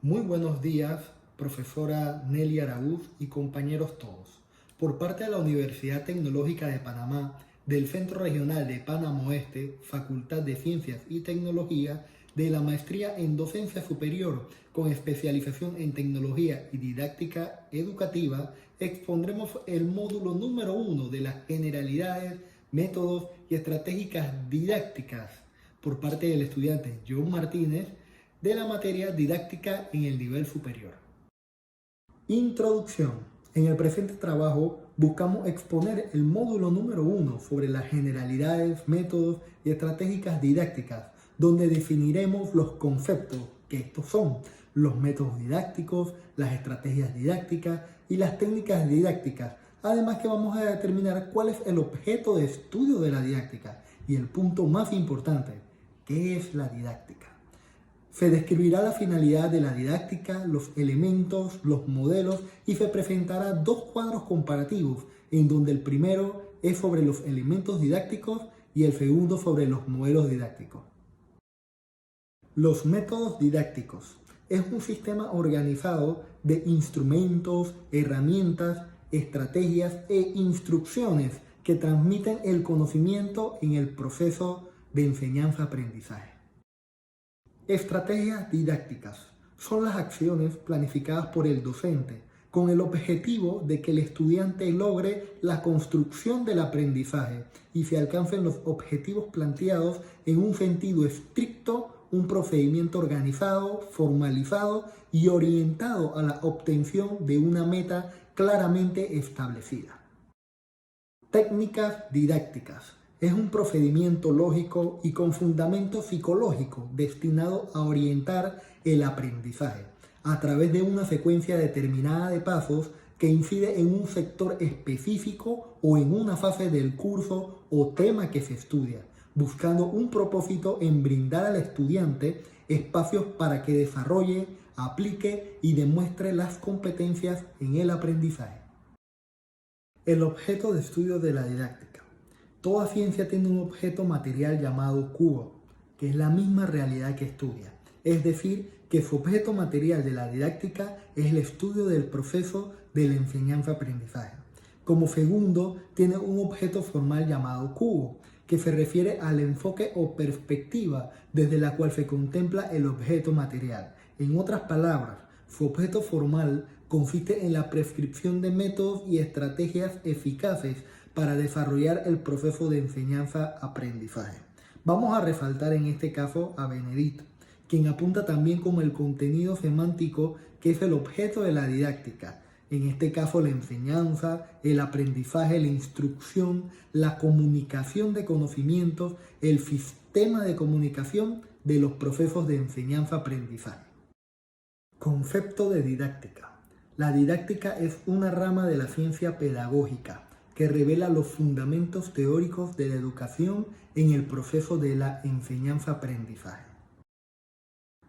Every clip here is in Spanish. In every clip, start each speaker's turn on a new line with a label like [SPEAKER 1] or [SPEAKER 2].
[SPEAKER 1] Muy buenos días, profesora Nelly Araúz y compañeros todos. Por parte de la Universidad Tecnológica de Panamá, del Centro Regional de Panamá Oeste, Facultad de Ciencias y Tecnología, de la Maestría en Docencia Superior con especialización en Tecnología y Didáctica Educativa, expondremos el módulo número 1 de las generalidades, métodos y estratégicas didácticas por parte del estudiante John Martínez de la materia didáctica en el nivel superior. Introducción. En el presente trabajo buscamos exponer el módulo número 1 sobre las generalidades, métodos y estratégicas didácticas, donde definiremos los conceptos que estos son los métodos didácticos, las estrategias didácticas y las técnicas didácticas. Además que vamos a determinar cuál es el objeto de estudio de la didáctica y el punto más importante, ¿qué es la didáctica? Se describirá la finalidad de la didáctica, los elementos, los modelos y se presentará dos cuadros comparativos, en donde el primero es sobre los elementos didácticos y el segundo sobre los modelos didácticos. Los métodos didácticos es un sistema organizado de instrumentos, herramientas, estrategias e instrucciones que transmiten el conocimiento en el proceso de enseñanza-aprendizaje. Estrategias didácticas son las acciones planificadas por el docente con el objetivo de que el estudiante logre la construcción del aprendizaje y se alcancen los objetivos planteados en un sentido estricto, un procedimiento organizado, formalizado y orientado a la obtención de una meta claramente establecida. Técnicas didácticas. Es un procedimiento lógico y con fundamento psicológico destinado a orientar el aprendizaje a través de una secuencia determinada de pasos que incide en un sector específico o en una fase del curso o tema que se estudia, buscando un propósito en brindar al estudiante espacios para que desarrolle, aplique y demuestre las competencias en el aprendizaje. El objeto de estudio de la didáctica. Toda ciencia tiene un objeto material llamado cubo, que es la misma realidad que estudia. Es decir, que su objeto material de la didáctica es el estudio del proceso de la enseñanza-aprendizaje. Como segundo, tiene un objeto formal llamado cubo, que se refiere al enfoque o perspectiva desde la cual se contempla el objeto material. En otras palabras, su objeto formal consiste en la prescripción de métodos y estrategias eficaces para desarrollar el proceso de enseñanza-aprendizaje. Vamos a resaltar en este caso a Benedito, quien apunta también como el contenido semántico que es el objeto de la didáctica. En este caso la enseñanza, el aprendizaje, la instrucción, la comunicación de conocimientos, el sistema de comunicación de los procesos de enseñanza-aprendizaje. Concepto de didáctica. La didáctica es una rama de la ciencia pedagógica que revela los fundamentos teóricos de la educación en el proceso de la enseñanza-aprendizaje.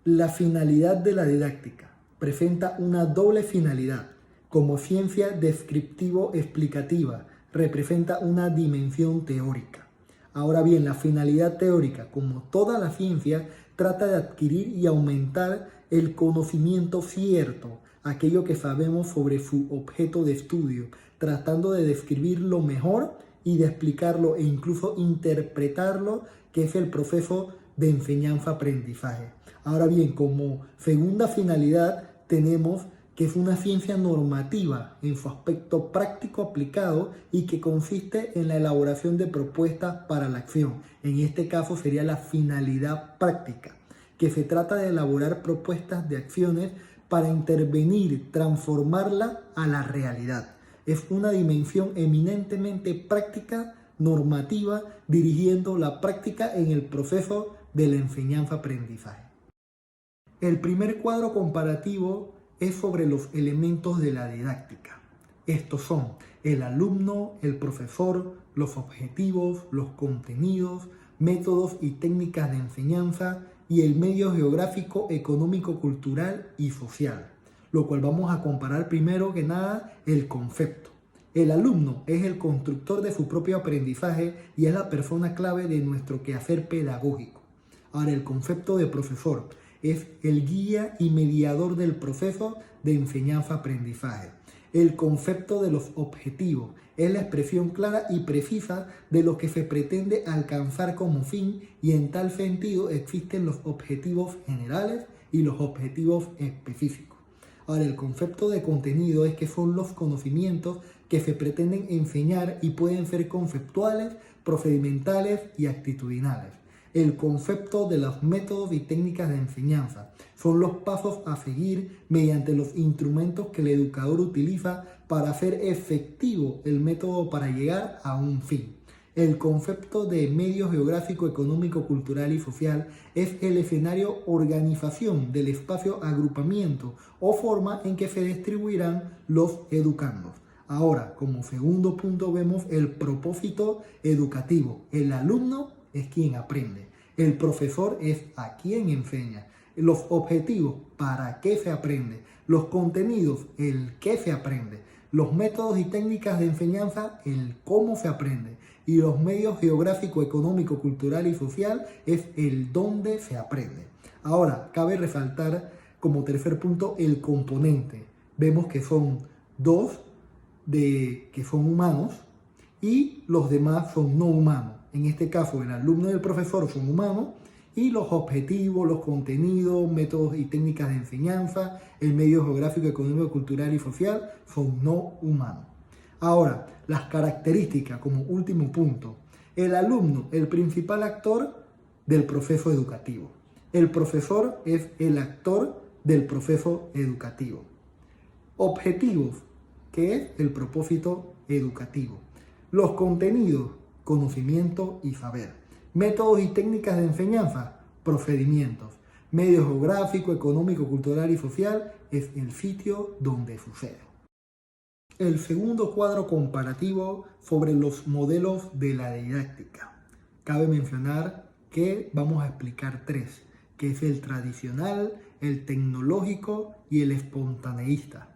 [SPEAKER 1] La finalidad de la didáctica presenta una doble finalidad. Como ciencia descriptivo-explicativa, representa una dimensión teórica. Ahora bien, la finalidad teórica, como toda la ciencia, trata de adquirir y aumentar el conocimiento cierto, aquello que sabemos sobre su objeto de estudio, tratando de describirlo mejor y de explicarlo e incluso interpretarlo, que es el proceso de enseñanza-aprendizaje. Ahora bien, como segunda finalidad tenemos que es una ciencia normativa en su aspecto práctico aplicado y que consiste en la elaboración de propuestas para la acción. En este caso sería la finalidad práctica, que se trata de elaborar propuestas de acciones para intervenir, transformarla a la realidad. Es una dimensión eminentemente práctica, normativa, dirigiendo la práctica en el proceso de la enseñanza-aprendizaje. El primer cuadro comparativo es sobre los elementos de la didáctica. Estos son el alumno, el profesor, los objetivos, los contenidos, métodos y técnicas de enseñanza y el medio geográfico, económico, cultural y social, lo cual vamos a comparar primero que nada el concepto. El alumno es el constructor de su propio aprendizaje y es la persona clave de nuestro quehacer pedagógico. Ahora, el concepto de profesor es el guía y mediador del proceso de enseñanza-aprendizaje. El concepto de los objetivos es la expresión clara y precisa de lo que se pretende alcanzar como fin, y en tal sentido existen los objetivos generales y los objetivos específicos. Ahora, el concepto de contenido es que son los conocimientos que se pretenden enseñar y pueden ser conceptuales, procedimentales y actitudinales. El concepto de los métodos y técnicas de enseñanza son los pasos a seguir mediante los instrumentos que el educador utiliza para hacer efectivo el método para llegar a un fin. El concepto de medio geográfico, económico, cultural y social es el escenario organización del espacio, agrupamiento o forma en que se distribuirán los educandos. Ahora, como segundo punto vemos el propósito educativo. El alumno es quien aprende. El profesor es a quien enseña. Los objetivos, para qué se aprende. Los contenidos, el qué se aprende. Los métodos y técnicas de enseñanza, el cómo se aprende. Y los medios geográfico, económico, cultural y social es el dónde se aprende. Ahora, cabe resaltar como tercer punto el componente. Vemos que son dos que son humanos y los demás son no humanos. En este caso, el alumno y el profesor son humanos y los objetivos, los contenidos, métodos y técnicas de enseñanza, el medio geográfico, económico, cultural y social son no humanos. Ahora, las características como último punto. El alumno, el principal actor del proceso educativo. El profesor es el actor del proceso educativo. Objetivos, que es el propósito educativo. Los contenidos, conocimiento y saber. Métodos y técnicas de enseñanza, procedimientos. Medio geográfico, económico, cultural y social es el sitio donde sucede. El segundo cuadro comparativo sobre los modelos de la didáctica. Cabe mencionar que vamos a explicar tres, que es el tradicional, el tecnológico y el espontaneísta.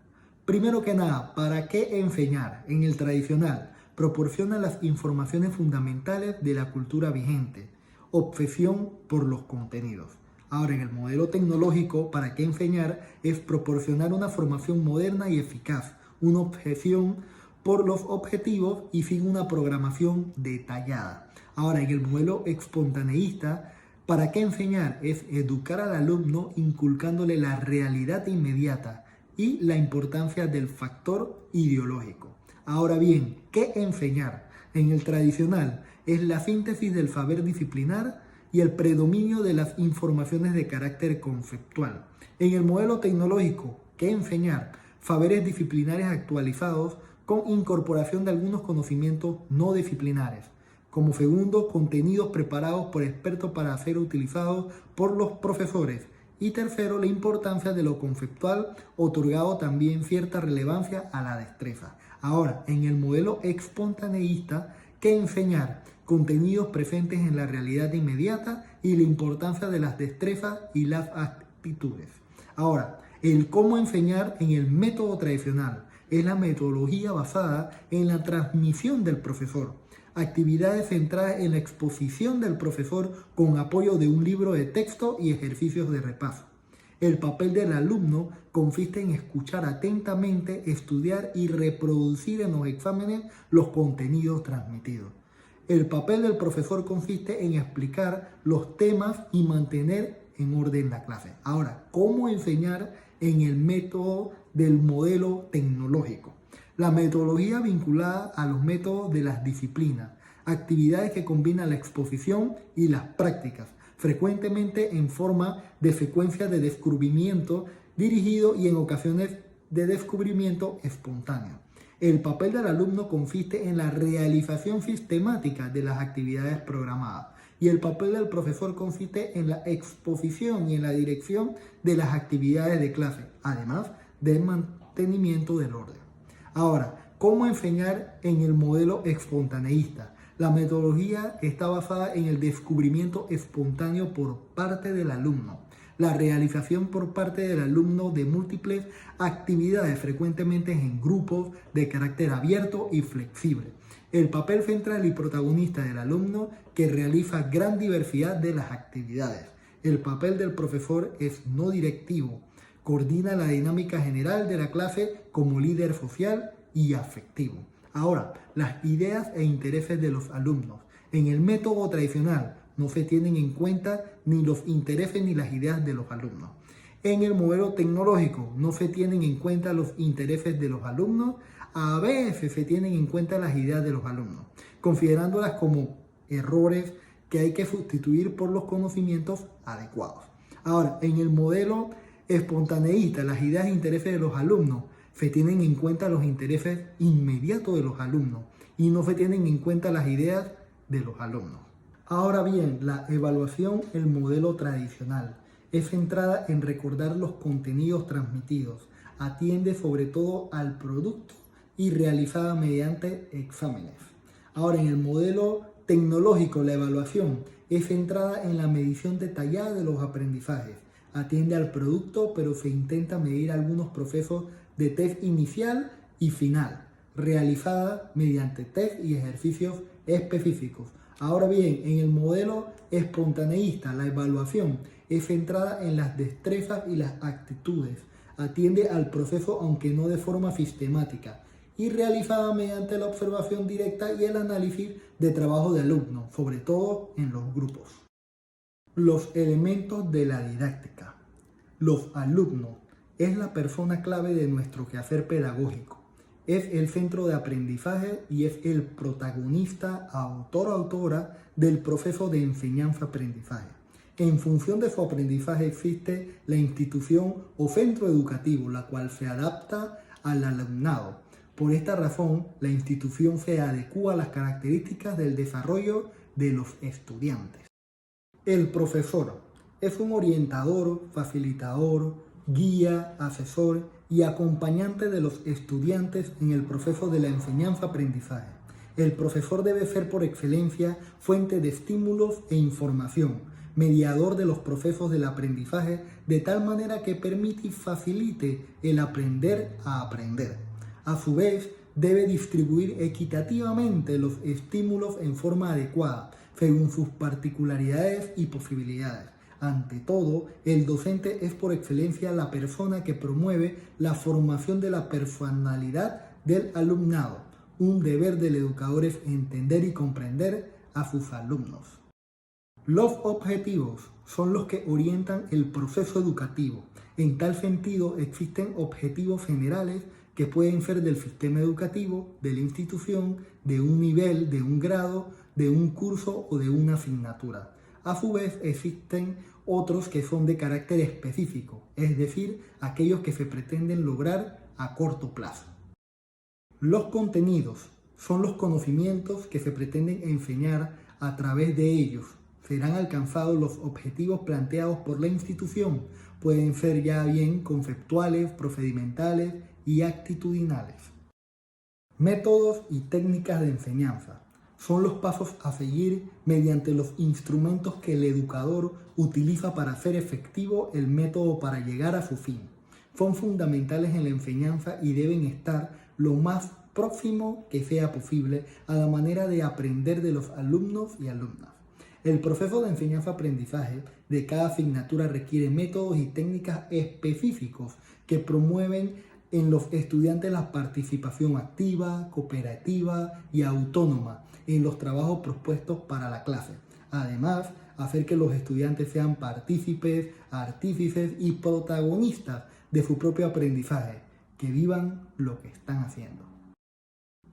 [SPEAKER 1] Primero que nada, ¿para qué enseñar? En el tradicional, proporciona las informaciones fundamentales de la cultura vigente, obsesión por los contenidos. Ahora, en el modelo tecnológico, ¿para qué enseñar? Es proporcionar una formación moderna y eficaz, una obsesión por los objetivos y sin una programación detallada. Ahora, en el modelo espontaneísta, ¿para qué enseñar? Es educar al alumno inculcándole la realidad inmediata y la importancia del factor ideológico. Ahora bien, ¿qué enseñar? En el tradicional es la síntesis del saber disciplinar y el predominio de las informaciones de carácter conceptual. En el modelo tecnológico, ¿qué enseñar? Saberes disciplinares actualizados con incorporación de algunos conocimientos no disciplinares. Como segundo, contenidos preparados por expertos para ser utilizados por los profesores. Y tercero, la importancia de lo conceptual, otorgado también cierta relevancia a la destreza. Ahora, en el modelo espontaneísta, ¿qué enseñar? Contenidos presentes en la realidad inmediata y la importancia de las destrezas y las actitudes. Ahora, el cómo enseñar en el método tradicional es la metodología basada en la transmisión del profesor. Actividades centradas en la exposición del profesor con apoyo de un libro de texto y ejercicios de repaso. El papel del alumno consiste en escuchar atentamente, estudiar y reproducir en los exámenes los contenidos transmitidos. El papel del profesor consiste en explicar los temas y mantener en orden la clase. Ahora, ¿cómo enseñar en el método del modelo tecnológico? La metodología vinculada a los métodos de las disciplinas, actividades que combinan la exposición y las prácticas, frecuentemente en forma de secuencia de descubrimiento dirigido y en ocasiones de descubrimiento espontáneo. El papel del alumno consiste en la realización sistemática de las actividades programadas y el papel del profesor consiste en la exposición y en la dirección de las actividades de clase, además del mantenimiento del orden. Ahora, ¿cómo enseñar en el modelo espontaneísta? La metodología está basada en el descubrimiento espontáneo por parte del alumno, la realización por parte del alumno de múltiples actividades, frecuentemente en grupos de carácter abierto y flexible. El papel central y protagonista del alumno que realiza gran diversidad de las actividades. El papel del profesor es no directivo, coordina la dinámica general de la clase como líder social y afectivo. Ahora, las ideas e intereses de los alumnos. En el método tradicional no se tienen en cuenta ni los intereses ni las ideas de los alumnos. En el modelo tecnológico no se tienen en cuenta los intereses de los alumnos, a veces se tienen en cuenta las ideas de los alumnos, considerándolas como errores que hay que sustituir por los conocimientos adecuados. Ahora, en el modelo espontaneísta, las ideas e intereses de los alumnos, se tienen en cuenta los intereses inmediatos de los alumnos y no se tienen en cuenta las ideas de los alumnos. Ahora bien, la evaluación, el modelo tradicional, es centrada en recordar los contenidos transmitidos, atiende sobre todo al producto y realizada mediante exámenes. Ahora, en el modelo tecnológico, la evaluación es centrada en la medición detallada de los aprendizajes, atiende al producto, pero se intenta medir algunos procesos de test inicial y final, realizada mediante test y ejercicios específicos. Ahora bien, en el modelo espontaneísta, la evaluación es centrada en las destrezas y las actitudes, atiende al proceso aunque no de forma sistemática y realizada mediante la observación directa y el análisis de trabajo de alumnos, sobre todo en los grupos. Los elementos de la didáctica. Los alumnos es la persona clave de nuestro quehacer pedagógico. Es el centro de aprendizaje y es el protagonista, autor o autora del proceso de enseñanza-aprendizaje. En función de su aprendizaje existe la institución o centro educativo, la cual se adapta al alumnado. Por esta razón, la institución se adecúa a las características del desarrollo de los estudiantes. El profesor es un orientador, facilitador, guía, asesor y acompañante de los estudiantes en el proceso de la enseñanza-aprendizaje. El profesor debe ser por excelencia fuente de estímulos e información, mediador de los procesos del aprendizaje, de tal manera que permite y facilite el aprender a aprender. A su vez, debe distribuir equitativamente los estímulos en forma adecuada, según sus particularidades y posibilidades. Ante todo, el docente es por excelencia la persona que promueve la formación de la personalidad del alumnado. Un deber del educador es entender y comprender a sus alumnos. Los objetivos son los que orientan el proceso educativo. En tal sentido, existen objetivos generales que pueden ser del sistema educativo, de la institución, de un nivel, de un grado, de un curso o de una asignatura. A su vez, existen otros que son de carácter específico, es decir, aquellos que se pretenden lograr a corto plazo. Los contenidos son los conocimientos que se pretenden enseñar a través de ellos. Serán alcanzados los objetivos planteados por la institución. Pueden ser ya bien conceptuales, procedimentales y actitudinales. Métodos y técnicas de enseñanza. Son los pasos a seguir mediante los instrumentos que el educador utiliza para hacer efectivo el método para llegar a su fin. Son fundamentales en la enseñanza y deben estar lo más próximo que sea posible a la manera de aprender de los alumnos y alumnas. El proceso de enseñanza-aprendizaje de cada asignatura requiere métodos y técnicas específicos que promueven en los estudiantes la participación activa, cooperativa y autónoma en los trabajos propuestos para la clase. Además, hacer que los estudiantes sean partícipes, artífices y protagonistas de su propio aprendizaje, que vivan lo que están haciendo.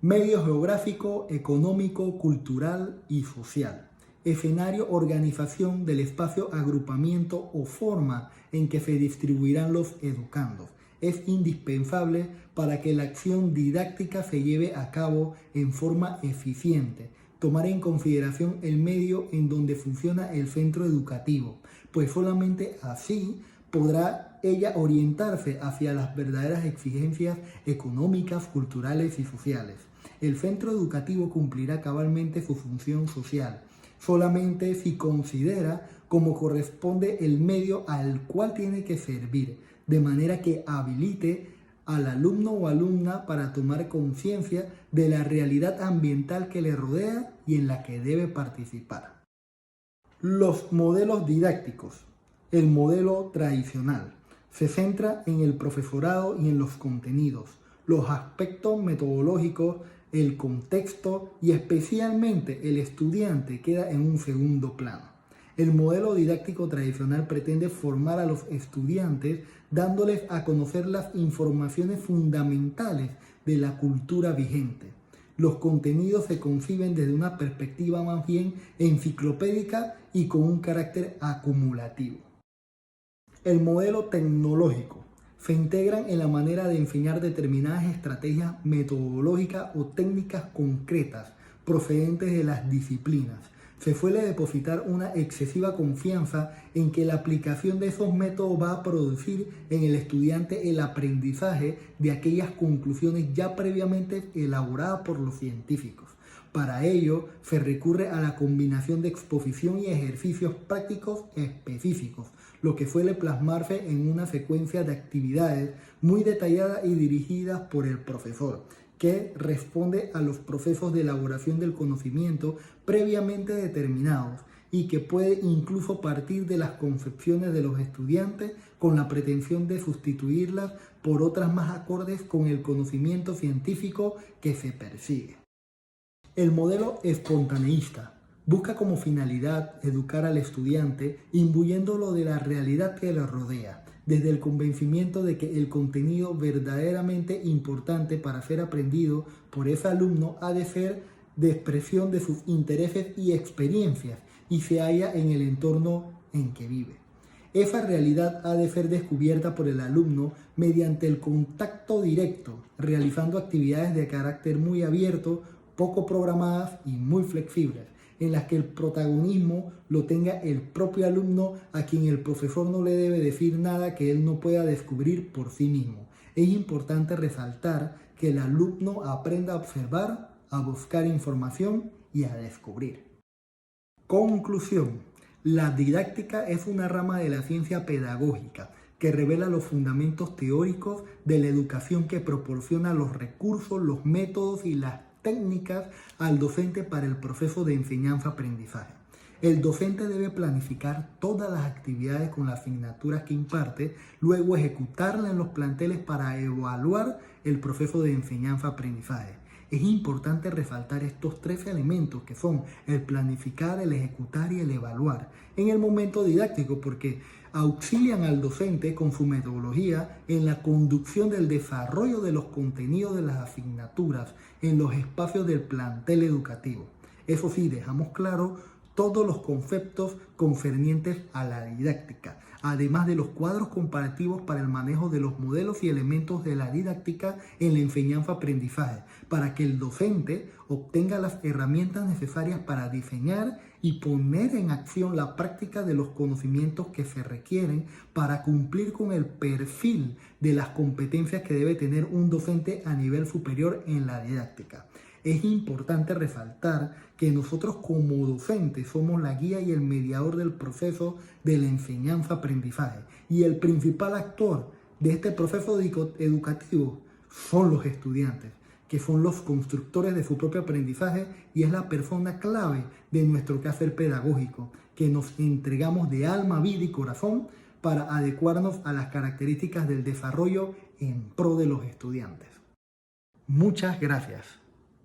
[SPEAKER 1] Medio geográfico, económico, cultural y social. Escenario, organización del espacio, agrupamiento o forma en que se distribuirán los educandos. Es indispensable para que la acción didáctica se lleve a cabo en forma eficiente. Tomar en consideración el medio en donde funciona el centro educativo, pues solamente así podrá ella orientarse hacia las verdaderas exigencias económicas, culturales y sociales. El centro educativo cumplirá cabalmente su función social, solamente si considera como corresponde el medio al cual tiene que servir, de manera que habilite al alumno o alumna para tomar conciencia de la realidad ambiental que le rodea y en la que debe participar. Los modelos didácticos El modelo tradicional se centra en el profesorado y en los contenidos, los aspectos metodológicos, el contexto y especialmente el estudiante queda en un segundo plano. El modelo didáctico tradicional pretende formar a los estudiantes dándoles a conocer las informaciones fundamentales de la cultura vigente. Los contenidos se conciben desde una perspectiva más bien enciclopédica y con un carácter acumulativo. El modelo tecnológico se integran en la manera de enseñar determinadas estrategias metodológicas o técnicas concretas procedentes de las disciplinas. Se suele depositar una excesiva confianza en que la aplicación de esos métodos va a producir en el estudiante el aprendizaje de aquellas conclusiones ya previamente elaboradas por los científicos. Para ello, se recurre a la combinación de exposición y ejercicios prácticos específicos, lo que suele plasmarse en una secuencia de actividades muy detalladas y dirigidas por el profesor, que responde a los procesos de elaboración del conocimiento previamente determinados y que puede incluso partir de las concepciones de los estudiantes con la pretensión de sustituirlas por otras más acordes con el conocimiento científico que se persigue. El modelo espontaneísta busca como finalidad educar al estudiante imbuyéndolo de la realidad que lo rodea, desde el convencimiento de que el contenido verdaderamente importante para ser aprendido por ese alumno ha de ser de expresión de sus intereses y experiencias y se halla en el entorno en que vive. Esa realidad ha de ser descubierta por el alumno mediante el contacto directo, realizando actividades de carácter muy abierto, poco programadas y muy flexibles, en las que el protagonismo lo tenga el propio alumno a quien el profesor no le debe decir nada que él no pueda descubrir por sí mismo. Es importante resaltar que el alumno aprenda a observar, a buscar información y a descubrir. Conclusión. La didáctica es una rama de la ciencia pedagógica que revela los fundamentos teóricos de la educación que proporciona los recursos, los métodos y las técnicas al docente para el proceso de enseñanza-aprendizaje. El docente debe planificar todas las actividades con las asignaturas que imparte, luego ejecutarlas en los planteles para evaluar el proceso de enseñanza-aprendizaje. Es importante resaltar estos tres elementos que son el planificar, el ejecutar y el evaluar en el momento didáctico porque auxilian al docente con su metodología en la conducción del desarrollo de los contenidos de las asignaturas en los espacios del plantel educativo. Eso sí, dejamos claro todos los conceptos concernientes a la didáctica, además de los cuadros comparativos para el manejo de los modelos y elementos de la didáctica en la enseñanza-aprendizaje, para que el docente obtenga las herramientas necesarias para diseñar y poner en acción la práctica de los conocimientos que se requieren para cumplir con el perfil de las competencias que debe tener un docente a nivel superior en la didáctica. Es importante resaltar que nosotros como docentes somos la guía y el mediador del proceso de la enseñanza-aprendizaje y el principal actor de este proceso educativo son los estudiantes, que son los constructores de su propio aprendizaje y es la persona clave de nuestro quehacer pedagógico, que nos entregamos de alma, vida y corazón para adecuarnos a las características del desarrollo en pro de los estudiantes. Muchas gracias.